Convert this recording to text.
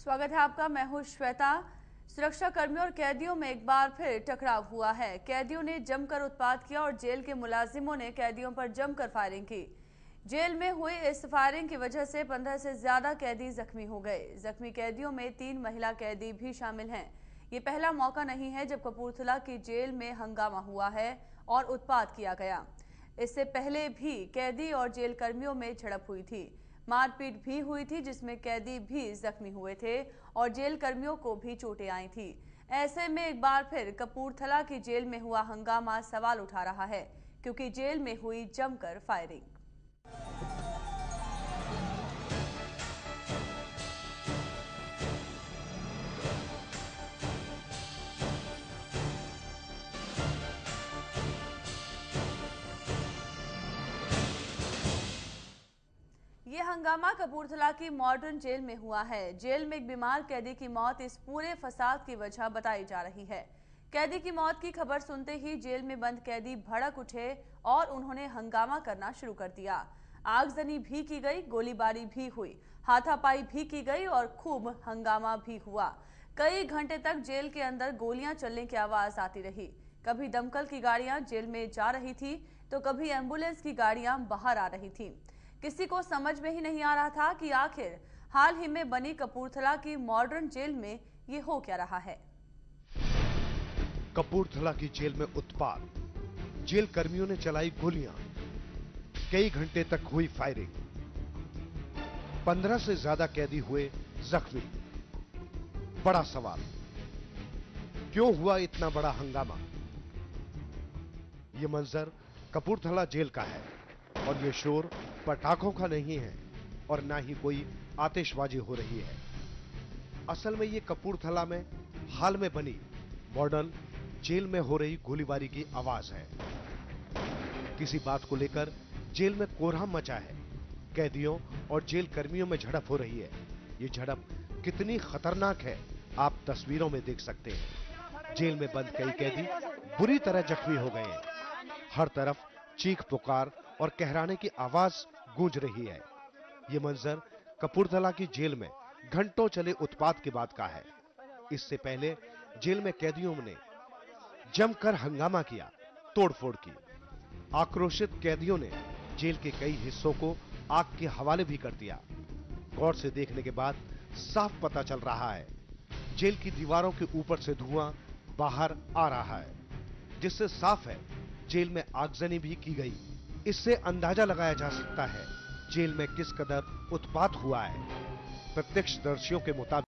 स्वागत है आपका। मैं हूं श्वेता। सुरक्षा कर्मियों और कैदियों में एक बार फिर टकराव हुआ है। कैदियों ने जमकर उत्पात किया और जेल के मुलाजिमों ने कैदियों पर जमकर फायरिंग की। जेल में हुई इस फायरिंग की वजह से 15 से ज्यादा कैदी जख्मी हो गए। जख्मी कैदियों में 3 महिला कैदी भी शामिल हैं। ये पहला मौका नहीं है जब कपूरथला की जेल में हंगामा हुआ है और उत्पात किया गया। इससे पहले भी कैदी और जेल कर्मियों में झड़प हुई थी। मारपीट भी हुई थी जिसमें कैदी भी जख्मी हुए थे और जेल कर्मियों को भी चोटें आई थी। ऐसे में एक बार फिर कपूरथला की जेल में हुआ हंगामा सवाल उठा रहा है क्योंकि जेल में हुई जमकर फायरिंग। ये हंगामा कपूरथला की मॉडर्न जेल में हुआ है। जेल में एक बीमार कैदी की मौत इस पूरे फसाद की वजह बताई जा रही है। कैदी की मौत की खबर सुनते ही जेल में बंद कैदी भड़क उठे और उन्होंने हंगामा करना शुरू कर दिया। आगजनी भी की गई, गोलीबारी भी हुई, हाथापाई भी की गई और खूब हंगामा भी हुआ। कई घंटे तक जेल के अंदर गोलियां चलने की आवाज आती रही। कभी दमकल की गाड़ियां जेल में जा रही थी तो कभी एम्बुलेंस की गाड़ियां बाहर आ रही थी। किसी को समझ में ही नहीं आ रहा था कि आखिर हाल ही में बनी कपूरथला की मॉडर्न जेल में ये हो क्या रहा है। कपूरथला की जेल में उत्पात, जेल कर्मियों ने चलाई गोलियां, कई घंटे तक हुई फायरिंग, 15 से ज्यादा कैदी हुए जख्मी। बड़ा सवाल, क्यों हुआ इतना बड़ा हंगामा? यह मंजर कपूरथला जेल का है और यह शोर पटाखों का नहीं है और ना ही कोई आतिशबाजी हो रही है। असल में यह कपूरथला में हाल में बनी मॉडर्न जेल में हो रही गोलीबारी की आवाज है। किसी बात को लेकर जेल में कोहराम मचा है। कैदियों और जेल कर्मियों में झड़प हो रही है। ये झड़प कितनी खतरनाक है आप तस्वीरों में देख सकते हैं। जेल में बंद कई कैदी बुरी तरह जख्मी हो गए हैं। हर तरफ चीख पुकार और कहराने की आवाज गूंज रही है। ये मंजर कपूरथला की जेल में घंटों चले उत्पात के बाद का है। इससे पहले जेल में कैदियों ने जमकर हंगामा किया, तोड़फोड़ की। आक्रोशित कैदियों ने जेल के कई हिस्सों को आग के हवाले भी कर दिया। गौर से देखने के बाद साफ पता चल रहा है, जेल की दीवारों के ऊपर से धुआं बाहर आ रहा है, जिससे साफ है जेल में आगजनी भी की गई। इससे अंदाजा लगाया जा सकता है जेल में किस कदर उत्पात हुआ है। प्रत्यक्षदर्शियों के मुताबिक